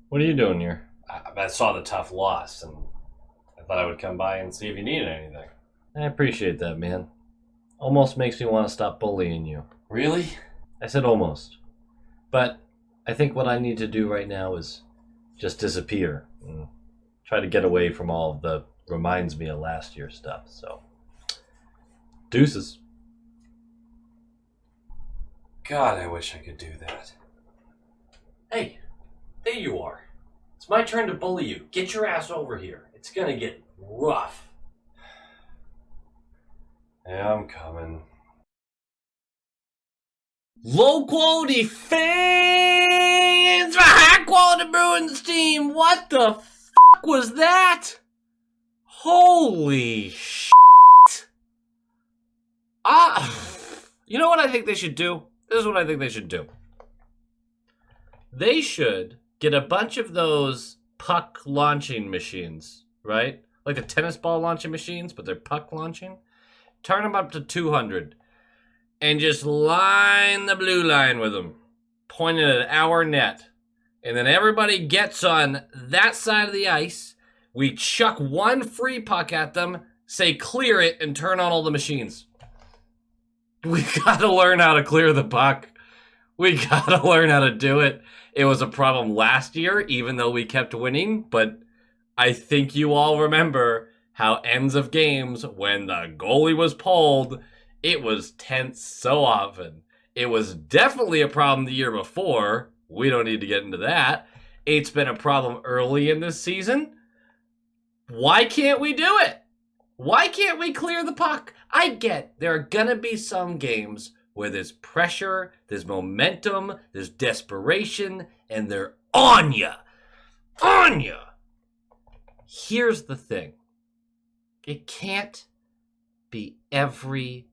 What are you doing here? I saw the tough loss, and I thought I would come by and see if you needed anything. I appreciate that, man. Almost makes me want to stop bullying you. Really? I said almost. But I think what I need to do right now is just disappear and try to get away from all of the reminds me of last year's stuff. So, deuces. God, I wish I could do that. Hey, there you are. It's my turn to bully you. Get your ass over here. It's gonna get rough. Yeah, I'm coming. Low quality fans for high quality Bruins team. What the fuck was that? Holy shit. You know what I think they should do? This is what I think they should do. They should get a bunch of those puck launching machines, right? Like the tennis ball launching machines, but they're puck launching. Turn them up to 200 and just line the blue line with them, pointing at our net. And then everybody gets on that side of the ice. We chuck one free puck at them, say clear it, and turn on all the machines. We gotta learn how to clear the puck. We gotta learn how to do it. It was a problem last year, even though we kept winning, but I think you all remember how ends of games, when the goalie was pulled, it was tense so often. It was definitely a problem the year before. We don't need to get into that. It's been a problem early in this season. Why can't we do it? Why can't we clear the puck? I get there are gonna be some games where there's pressure, there's momentum, there's desperation, and they're on ya. On ya! Here's the thing. It can't be every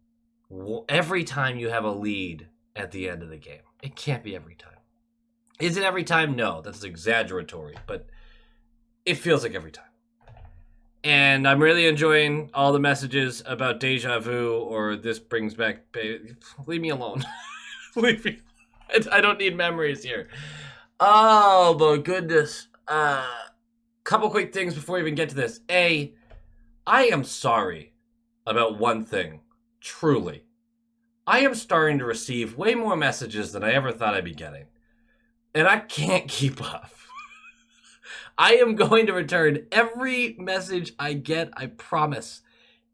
time you have a lead at the end of the game. It can't be every time. Is it every time? No, that's exaggeratory, but it feels like every time. And I'm really enjoying all the messages about deja vu or this brings back... Leave me alone. Leave me. I don't need memories here. Oh, my goodness. Couple quick things before we even get to this. A, I am sorry about one thing. Truly. I am starting to receive way more messages than I ever thought I'd be getting. And I can't keep up. I am going to return every message I get, I promise.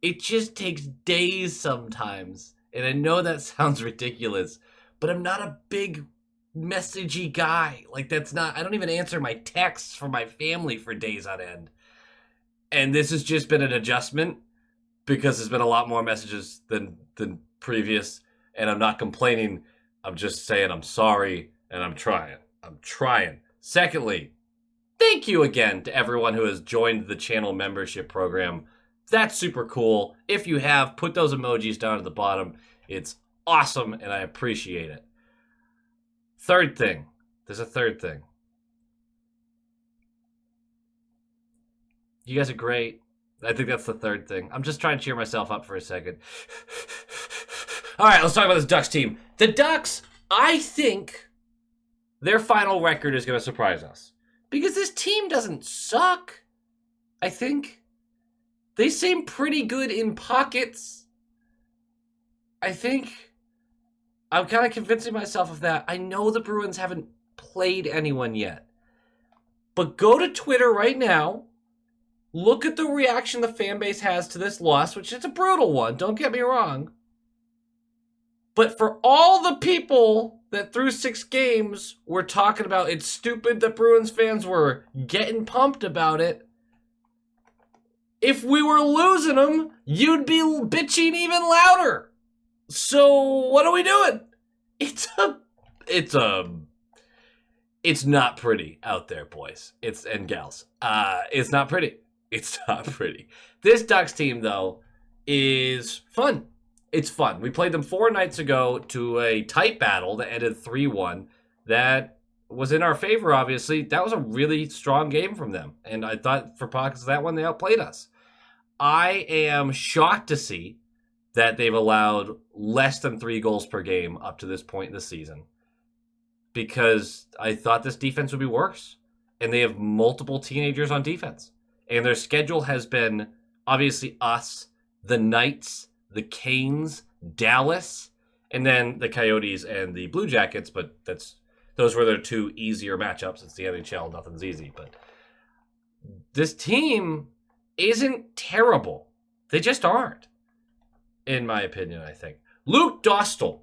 It just takes days sometimes. And I know that sounds ridiculous, but I'm not a big messagey guy. Like, that's not, I don't even answer my texts from my family for days on end. And this has just been an adjustment because there's been a lot more messages than previous. And I'm not complaining. I'm just saying I'm sorry and I'm trying. I'm trying. Secondly, thank you again to everyone who has joined the channel membership program. That's super cool. If you have, put those emojis down at the bottom. It's awesome and I appreciate it. Third thing. There's a third thing. You guys are great. I think that's the third thing. I'm just trying to cheer myself up for a second. All right, let's talk about this Ducks team. The Ducks, I think their final record is going to surprise us. Because this team doesn't suck, I think. They seem pretty good in pockets. I think I'm kind of convincing myself of that. I know the Bruins haven't played anyone yet. But go to Twitter right now. Look at the reaction the fan base has to this loss, which is a brutal one, don't get me wrong. But for all the people that through 6 games were talking about it's stupid that Bruins fans were getting pumped about it, if we were losing them, you'd be bitching even louder. So what are we doing? It's not pretty out there, boys. And gals. It's not pretty. It's not pretty. This Ducks team, though, is fun. It's fun. We played them 4 nights ago to a tight battle that ended 3-1. That was in our favor, obviously. That was a really strong game from them. And I thought for pockets of that one, they outplayed us. I am shocked to see that they've allowed less than 3 goals per game up to this point in the season. Because I thought this defense would be worse. and they have multiple teenagers on defense. And their schedule has been obviously us, the Knights, the Canes, Dallas, and then the Coyotes and the Blue Jackets, but those were their two easier matchups. It's the NHL, nothing's easy. But this team isn't terrible. They just aren't, in my opinion, I think. Luke Dostal,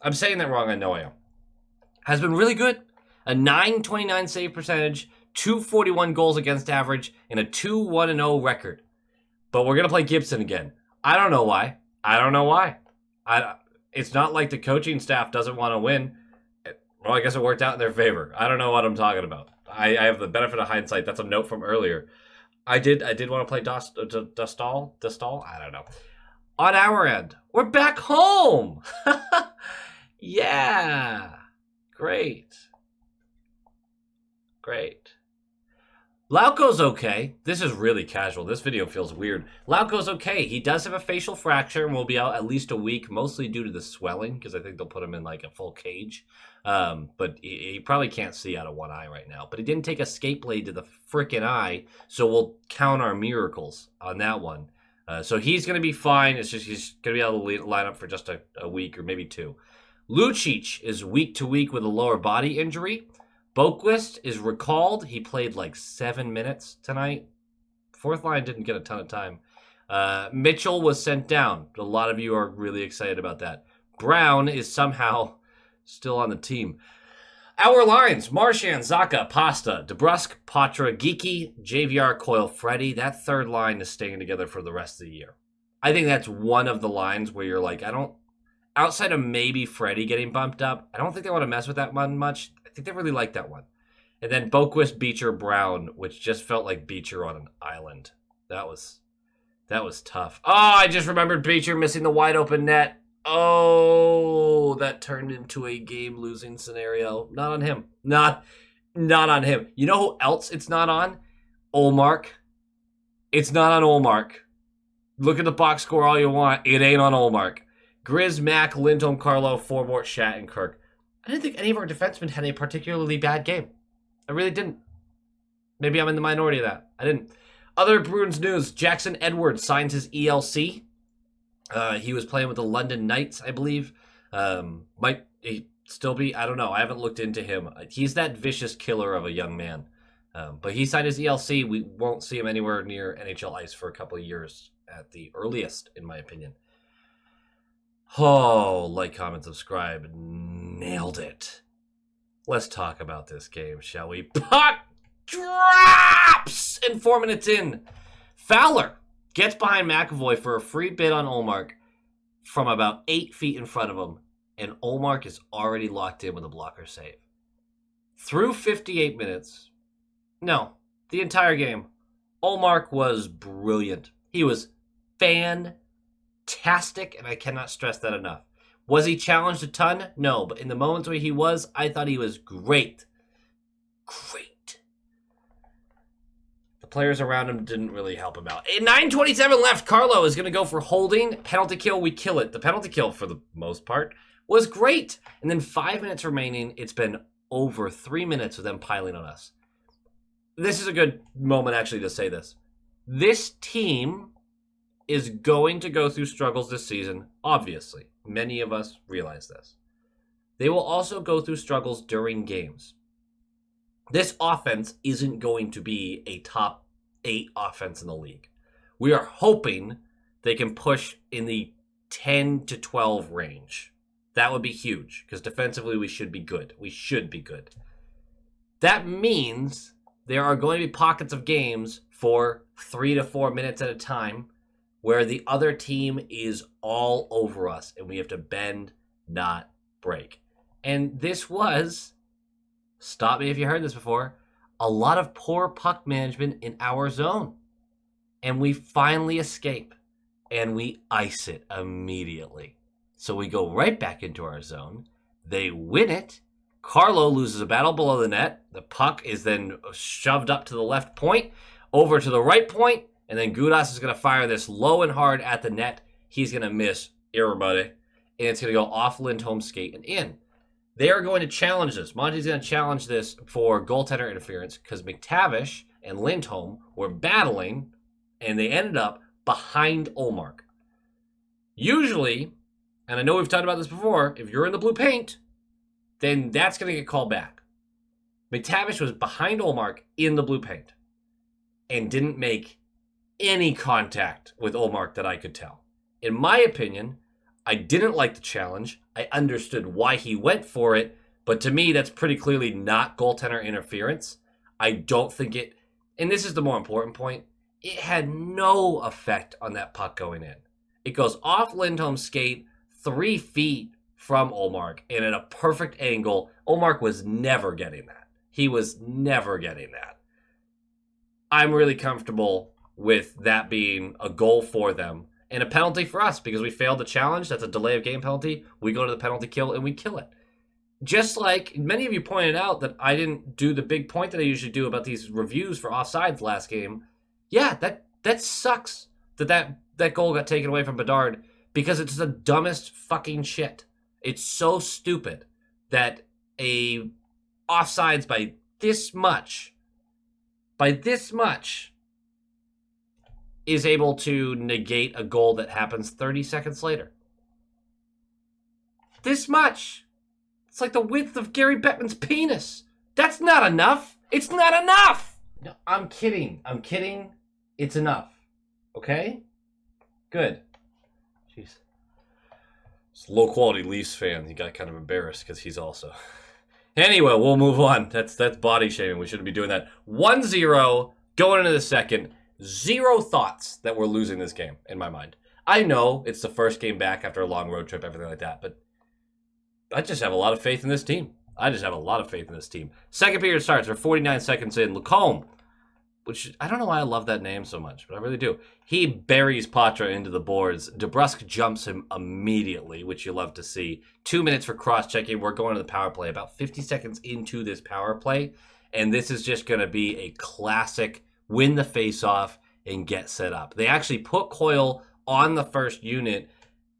I'm saying that wrong, I know I am, has been really good. A .929 save percentage, 241 goals against average, and a 2-1-0 record. But we're going to play Gibson again. I don't know why. It's not like the coaching staff doesn't want to win. Well, I guess it worked out in their favor. I don't know what I'm talking about. I have the benefit of hindsight. That's a note from earlier. I did want to play Dostal? I don't know. On our end, we're back home. Yeah. Great. Lauko's okay. This is really casual. This video feels weird. Lauko's okay. He does have a facial fracture and will be out at least a week, mostly due to the swelling, because I think they'll put him in like a full cage. But he probably can't see out of one eye right now. But he didn't take a skate blade to the frickin' eye, so we'll count our miracles on that one. So he's going to be fine. It's just he's going to be able to line up for just a week or maybe two. Lucic is week to week with a lower body injury. Boquist is recalled. He played like 7 minutes tonight. Fourth line didn't get a ton of time. Mitchell was sent down. A lot of you are really excited about that. Brown is somehow still on the team. Our lines: Marchand, Zacha, Pasta, DeBrusk, Patra, Geeky, JVR, Coyle, Freddie. That third line is staying together for the rest of the year. I think that's one of the lines where you're like, outside of maybe Freddie getting bumped up, I don't think they want to mess with that one much. I think they really like that one. And then Boquist, Beecher, Brown, which just felt like Beecher on an island. That was tough. Oh, I just remembered Beecher missing the wide open net. Oh, that turned into a game-losing scenario. Not on him. Not on him. You know who else it's not on? Olmark. It's not on Olmark. Look at the box score all you want. It ain't on Olmark. Grizz, Mack, Lindholm, Carlo, Forbort, Shat, and Kirk. I didn't think any of our defensemen had a particularly bad game. I really didn't. Maybe I'm in the minority of that. I didn't. Other Bruins news. Jackson Edwards signs his ELC. He was playing with the London Knights, I believe. Might he still be? I don't know. I haven't looked into him. He's that vicious killer of a young man. But he signed his ELC. We won't see him anywhere near NHL ice for a couple of years at the earliest, in my opinion. Oh, like, comment, subscribe. Nailed it. Let's talk about this game, shall we? Puck drops! And 4 minutes in, Fowler gets behind McAvoy for a free bid on Olmark from about 8 feet in front of him, and Olmark is already locked in with a blocker save. Through 58 minutes, no, the entire game, Olmark was brilliant. He was fantastic, and I cannot stress that enough. Was he challenged a ton? No, but in the moments where he was, I thought he was great. Great. The players around him didn't really help him out. At 9:27 left, Carlo is going to go for holding. Penalty kill, we kill it. The penalty kill, for the most part, was great. And then 5 minutes remaining. It's been over 3 minutes of them piling on us. This is a good moment, actually, to say this. This team is going to go through struggles this season, obviously. Many of us realize this. They will also go through struggles during games. This offense isn't going to be a top 8 offense in the league. We are hoping they can push in the 10 to 12 range. That would be huge, because defensively we should be good. We should be good. That means there are going to be pockets of games for 3 to 4 minutes at a time where the other team is all over us and we have to bend, not break. And this was, stop me if you heard this before, a lot of poor puck management in our zone. And we finally escape and we ice it immediately. So we go right back into our zone. They win it. Carlo loses a battle below the net. The puck is then shoved up to the left point, over to the right point, and then Gudas is going to fire this low and hard at the net. He's going to miss everybody, and it's going to go off Lindholm's skate and in. They are going to challenge this. Monty's going to challenge this for goaltender interference because McTavish and Lindholm were battling, and they ended up behind Ullmark. Usually, and I know we've talked about this before, if you're in the blue paint, then that's going to get called back. McTavish was behind Ullmark in the blue paint and didn't make any contact with Ullmark that I could tell. In my opinion, I didn't like the challenge. I understood why he went for it, but to me, that's pretty clearly not goaltender interference. I don't think it, and this is the more important point, it had no effect on that puck going in. It goes off Lindholm's skate 3 feet from Ullmark, and at a perfect angle. Ullmark was never getting that. He was never getting that. I'm really comfortable with that being a goal for them and a penalty for us because we failed the challenge. That's a delay of game penalty. We go to the penalty kill and we kill it. Just like many of you pointed out that I didn't do the big point that I usually do about these reviews for offsides last game. Yeah, that sucks that goal got taken away from Bedard because it's the dumbest fucking shit. It's so stupid that a offsides by this much is able to negate a goal that happens 30 seconds later. This much. It's like the width of Gary Bettman's penis. That's not enough. It's not enough. No, I'm kidding. It's enough. Okay? Good. Jeez. This low-quality Leafs fan, he got kind of embarrassed because he's also... Anyway, we'll move on. That's body shaming. We shouldn't be doing that. 1-0 going into the second. 0 thoughts that we're losing this game in my mind. I know it's the first game back after a long road trip, everything like that, but I just have a lot of faith in this team. Second period starts. We're 49 seconds in. Lacombe, which I don't know why I love that name so much, but I really do. He buries Patra into the boards. DeBrusk jumps him immediately, which you love to see. 2 minutes for cross-checking. We're going to the power play. About 50 seconds into this power play, and this is just going to be a classic win the face-off and get set up. They actually put Coyle on the first unit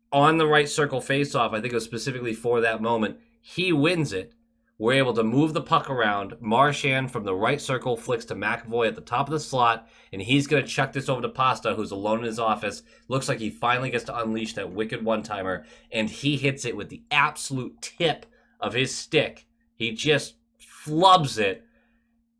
on the right circle face-off. I think it was specifically for that moment. He wins it. We're able to move the puck around. Marchand from the right circle flicks to McAvoy at the top of the slot, and he's going to chuck this over to Pasta, who's alone in his office. Looks like he finally gets to unleash that wicked one-timer, and he hits it with the absolute tip of his stick. He just flubs it.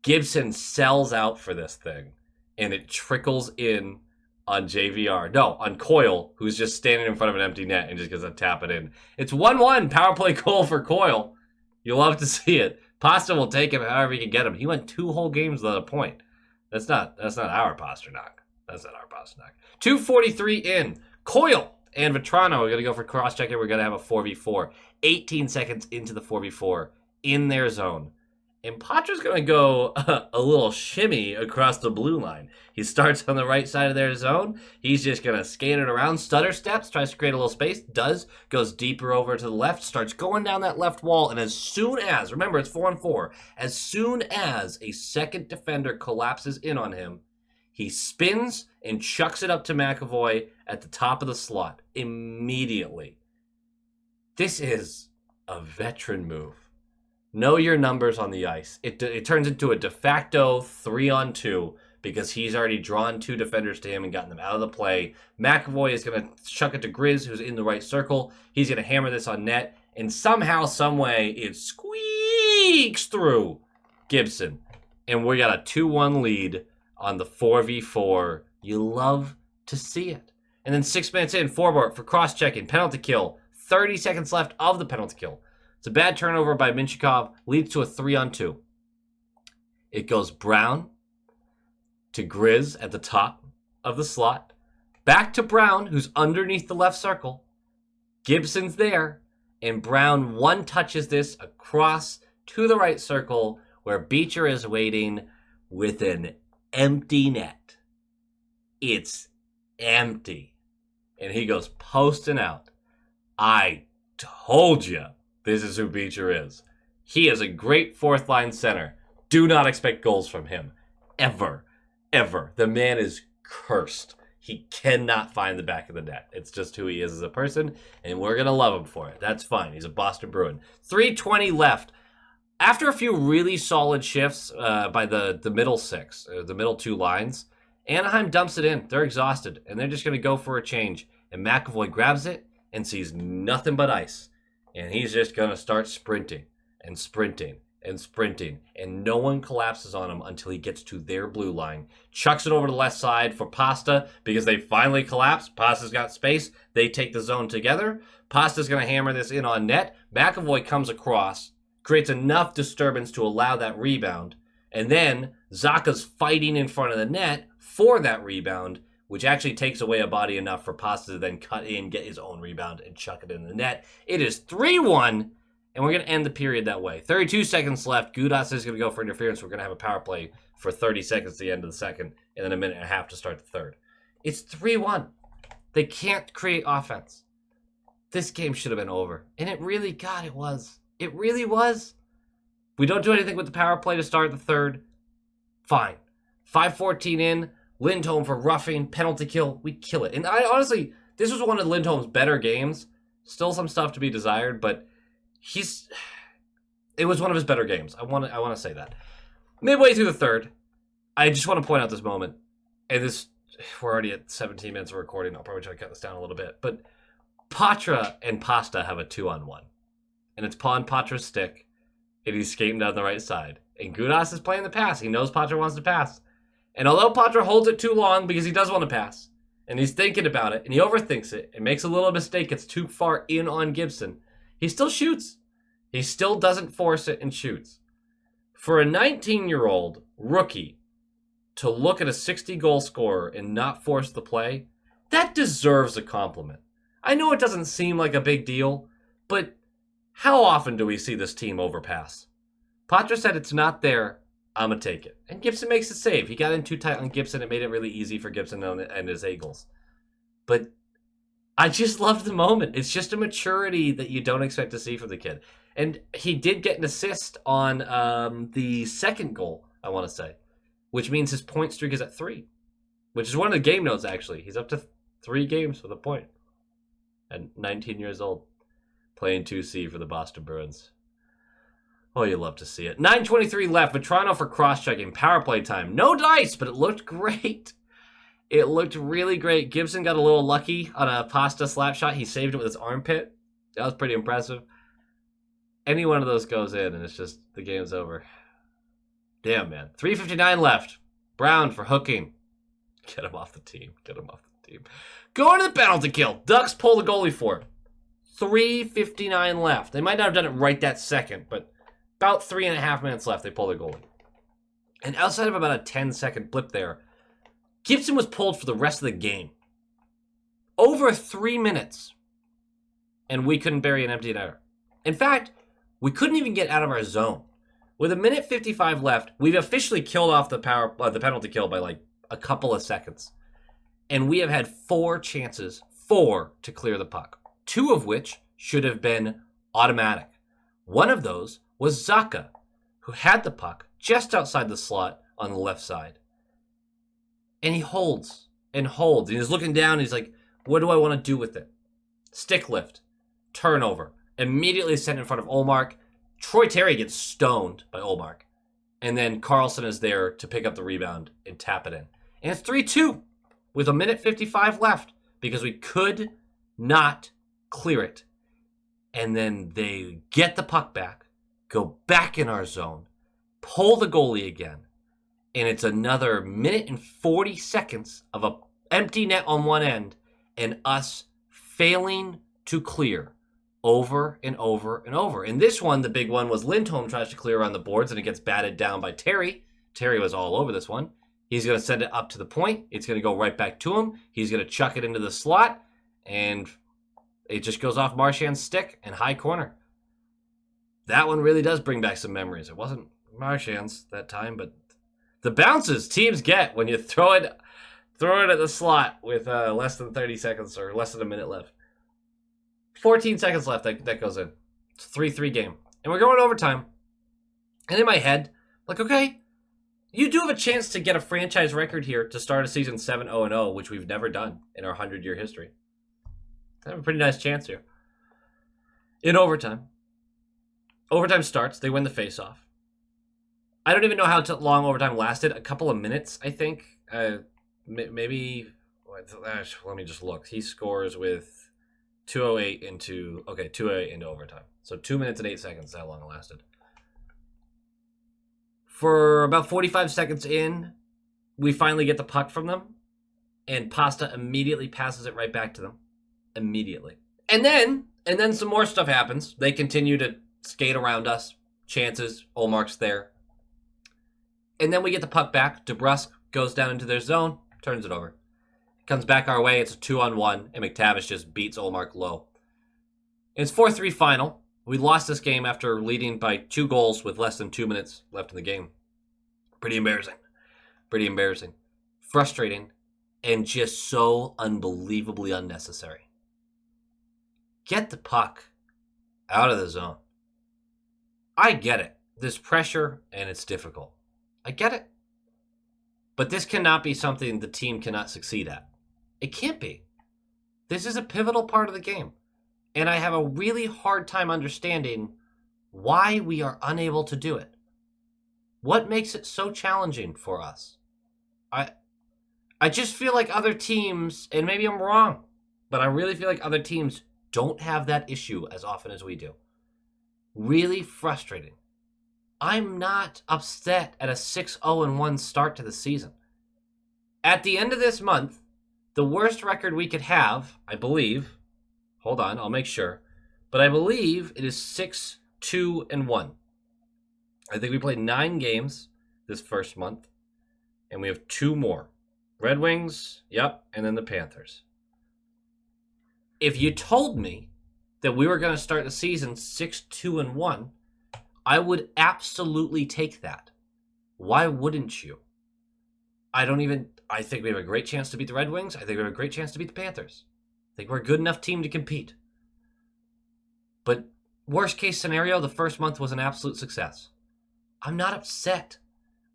Gibson sells out for this thing, and it trickles in on JVR. No, on Coyle, who's just standing in front of an empty net and just gets to tap it in. It's 1-1 power play goal for Coyle. You love to see it. Pasta will take him however he can get him. He went 2 whole games without a point. That's not our Pasternak. 2:43 in. Coyle and Vetrano are going to go for cross-checking. We're going to have a 4v4. 18 seconds into the 4v4 in their zone. And Patra's going to go a little shimmy across the blue line. He starts on the right side of their zone. He's just going to skate it around. Stutter steps, tries to create a little space. Goes deeper over to the left. Starts going down that left wall. And as soon as, remember it's 4-on-4, as soon as a second defender collapses in on him, he spins and chucks it up to McAvoy at the top of the slot immediately. This is a veteran move. Know your numbers on the ice. It turns into a de facto 3-on-2 because he's already drawn 2 defenders to him and gotten them out of the play. McAvoy is going to chuck it to Grizz, who's in the right circle. He's going to hammer this on net, and somehow, someway, it squeaks through Gibson. And we got a 2-1 lead on the 4v4. You love to see it. And then 6 minutes in, Forbort for cross-checking, penalty kill. 30 seconds left of the penalty kill. It's a bad turnover by Minchikov, leads to a 3-on-2. It goes Brown to Grizz at the top of the slot. Back to Brown, who's underneath the left circle. Gibson's there, and Brown one-touches this across to the right circle where Beecher is waiting with an empty net. It's empty. And he goes posting out. I told you. This is who Beecher is. He is a great fourth-line center. Do not expect goals from him. Ever. The man is cursed. He cannot find the back of the net. It's just who he is as a person, and we're going to love him for it. That's fine. He's a Boston Bruin. 3:20 left. After a few really solid shifts by the middle six, the middle two lines, Anaheim dumps it in. They're exhausted, and they're just going to go for a change. And McAvoy grabs it and sees nothing but ice. And he's just going to start sprinting and sprinting and sprinting. And no one collapses on him until he gets to their blue line. Chucks it over to the left side for Pasta because they finally collapse. Pasta's got space. They take the zone together. Pasta's going to hammer this in on net. McAvoy comes across, creates enough disturbance to allow that rebound. And then Zacha's fighting in front of the net for that rebound, which actually takes away a body enough for Pasta to then cut in, get his own rebound, and chuck it in the net. It is 3-1, and we're going to end the period that way. 32 seconds left. Gudas is going to go for interference. We're going to have a power play for 30 seconds at the end of the second, and then a minute and a half to start the third. It's 3-1. They can't create offense. This game should have been over. And it really, God, it was. It really was. We don't do anything with the power play to start the third. Fine. 5:14 in. Lindholm for roughing, penalty kill. We kill it. And I honestly, this was one of Lindholm's better games. Still some stuff to be desired, but it was one of his better games. I want to say that. Midway through the third, I just want to point out this moment. And we're already at 17 minutes of recording. I'll probably try to cut this down a little bit. But Patra and Pasta have a 2-on-1. And it's on Patra's stick. And he's skating down the right side. And Gudas is playing the pass. He knows Patra wants to pass. And although Patra holds it too long because he does want to pass, and he's thinking about it, and he overthinks it, and makes a little mistake, gets too far in on Gibson, he still shoots. He still doesn't force it and shoots. For a 19-year-old rookie to look at a 60-goal scorer and not force the play, that deserves a compliment. I know it doesn't seem like a big deal, but how often do we see this team overpass? Patra said it's not there. I'm going to take it. And Gibson makes a save. He got in too tight on Gibson. It made it really easy for Gibson and his Eagles. But I just loved the moment. It's just a maturity that you don't expect to see from the kid. And he did get an assist on the second goal, I want to say, which means his point streak is at 3, which is one of the game notes, actually. He's up to 3 games with a point at 19 years old, playing 2C for the Boston Bruins. Oh, you love to see it. 9:23 left. Vetrano for cross-checking. Power play time. No dice, but it looked great. It looked really great. Gibson got a little lucky on a Pasta slap shot. He saved it with his armpit. That was pretty impressive. Any one of those goes in, and it's just, the game's over. Damn, man. 3:59 left. Brown for hooking. Get him off the team. Get him off the team. Going to the penalty kill. Ducks pull the goalie for it. 3:59 left. They might not have done it right that second, but about 3.5 minutes left, they pull the goalie. And outside of about a 10-second blip there, Gibson was pulled for the rest of the game. Over 3 minutes. And we couldn't bury an empty netter. In fact, we couldn't even get out of our zone. With 1:55 left, we've officially killed off the penalty kill by like a couple of seconds. And we have had 4 chances, 4 to clear the puck. 2 of which should have been automatic. One of those was Zacha, who had the puck just outside the slot on the left side. And he holds and holds. And he's looking down and he's like, what do I want to do with it? Stick lift. Turnover. Immediately sent in front of Olmark. Troy Terry gets stoned by Olmark. And then Carlson is there to pick up the rebound and tap it in. And it's 3-2 with 1:55 left because we could not clear it. And then they get the puck back, go back in our zone, pull the goalie again, and it's another 1:40 of an empty net on one end and us failing to clear over and over and over. And this one, the big one, was Lindholm tries to clear around the boards and it gets batted down by Terry. Terry was all over this one. He's going to send it up to the point. It's going to go right back to him. He's going to chuck it into the slot, and it just goes off Marchand's stick and high corner. That one really does bring back some memories. It wasn't Marchand's that time, but the bounces teams get when you throw it at the slot with less than 30 seconds or less than a minute left. 14 seconds left, that goes in. It's a 3-3 game. And we're going overtime. And in my head, like, okay, You do have a chance to get a franchise record here to start a season 7-0-0, which we've never done in our 100-year history. I have a pretty nice chance here. In overtime. Overtime starts. They win the face-off. I don't even know how long overtime lasted. A couple of minutes, I think. Maybe... Let me just look. He scores with 2:08 into... Okay, 2:08 into overtime. So 2 minutes and 8 seconds, how long it lasted. For about 45 seconds in, we finally get the puck from them, and Pasta immediately passes it right back to them. Immediately. And then some more stuff happens. They continue to skate around us. Chances. Olmark's there. And then we get the puck back. DeBrusque goes down into their zone, turns it over. Comes back our way. It's a 2-on-1, and McTavish just beats Olmark low. It's 4-3 final. We lost this game after leading by 2 goals with less than 2 minutes left in the game. Pretty embarrassing. Pretty embarrassing. Frustrating. And just so unbelievably unnecessary. Get the puck out of the zone. I get it. There's pressure and it's difficult. I get it. But this cannot be something the team cannot succeed at. It can't be. This is a pivotal part of the game. And I have a really hard time understanding why we are unable to do it. What makes it so challenging for us? I just feel like other teams, and maybe I'm wrong, but I really feel like other teams don't have that issue as often as we do. Really frustrating. I'm not upset at a 6-0-1 start to the season. At the end of this month, the worst record we could have, I believe, hold on, I'll make sure, but I believe it is 6-2-1. I think we played 9 games this first month, and we have 2 more. Red Wings, yep, and then the Panthers. If you told me that we were going to start the season 6-2-1, I would absolutely take that. Why wouldn't you? I think we have a great chance to beat the Red Wings. I think we have a great chance to beat the Panthers. I think we're a good enough team to compete. But worst case scenario, the first month was an absolute success. I'm not upset.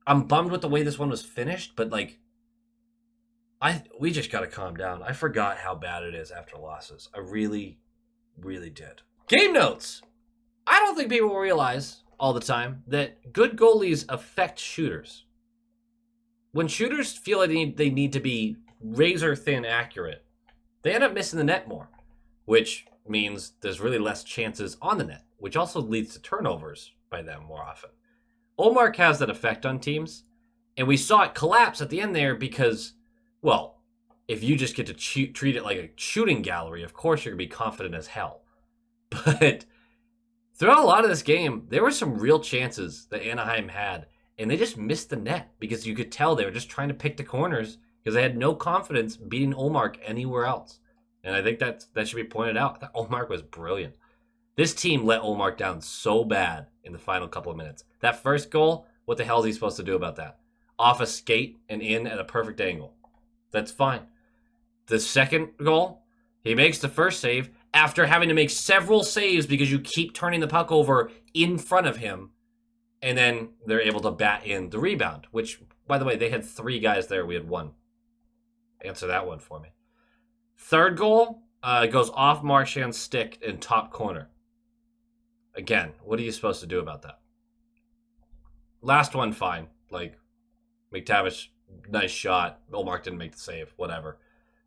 I'm bummed with the way this one was finished, but we just got to calm down. I forgot how bad it is after losses. I really, really did. Game notes. I don't think people realize all the time that good goalies affect shooters. When shooters feel like they need to be razor thin accurate, they end up missing the net more, which means there's really less chances on the net, which also leads to turnovers by them more often. Olmark has that effect on teams, and we saw it collapse at the end there because, well, if you just get to treat it like a shooting gallery, of course you're going to be confident as hell. But throughout a lot of this game, there were some real chances that Anaheim had, and they just missed the net because you could tell they were just trying to pick the corners because they had no confidence beating Olmark anywhere else. And I think that should be pointed out. That Olmark was brilliant. This team let Olmark down so bad in the final couple of minutes. That first goal, what the hell is he supposed to do about that? Off a skate and in at a perfect angle. That's fine. The second goal, he makes the first save after having to make several saves because you keep turning the puck over in front of him. And then they're able to bat in the rebound, which, by the way, they had 3 guys there. We had 1. Answer that one for me. Third goal goes off Marchand's stick in top corner. Again, what are you supposed to do about that? Last one, fine. Like, McTavish, nice shot. Olmark didn't make the save, whatever.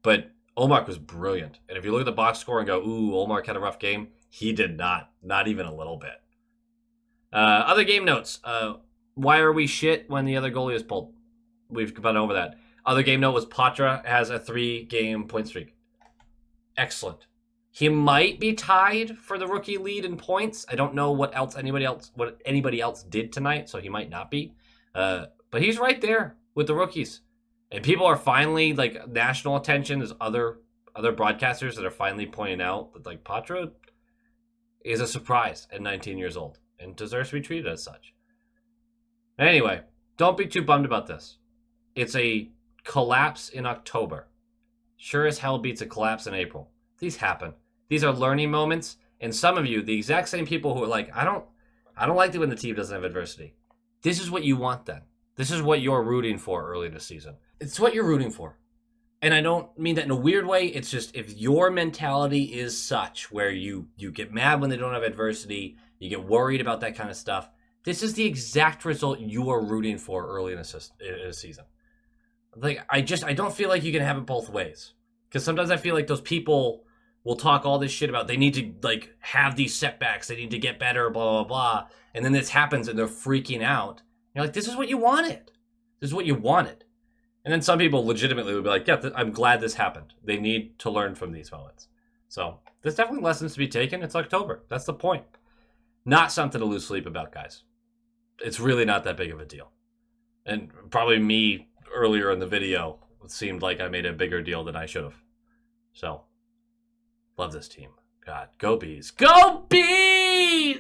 But Olmark was brilliant. And if you look at the box score and go, ooh, Olmark had a rough game, he did not. Not even a little bit. Other game notes. Why are we shit when the other goalie is pulled? We've gone over that. Other game note was Patra has a 3-game point streak. Excellent. He might be tied for the rookie lead in points. I don't know what anybody else did tonight, so he might not be. But he's right there with the rookies. And people are finally, like, national attention. There's other broadcasters that are finally pointing out that, like, Patra is a surprise at 19 years old and deserves to be treated as such. Anyway, don't be too bummed about this. It's a collapse in October. Sure as hell beats a collapse in April. These happen. These are learning moments, and some of you, the exact same people who are like, I don't like it when the team doesn't have adversity. This is what you want then. This is what you're rooting for early in the season. It's what you're rooting for. And I don't mean that in a weird way. It's just if your mentality is such where you get mad when they don't have adversity, you get worried about that kind of stuff, this is the exact result you are rooting for early in a season. Like, I don't feel like you can have it both ways. Because sometimes I feel like those people will talk all this shit about they need to, like, have these setbacks, they need to get better, blah, blah, blah. And then this happens and they're freaking out. You're like, this is what you wanted. This is what you wanted. And then some people legitimately would be like, yeah, I'm glad this happened. They need to learn from these moments. So there's definitely lessons to be taken. It's October. That's the point. Not something to lose sleep about, guys. It's really not that big of a deal. And probably me earlier in the video, it seemed like I made a bigger deal than I should have. So, love this team. God, go Bees. Go Bees!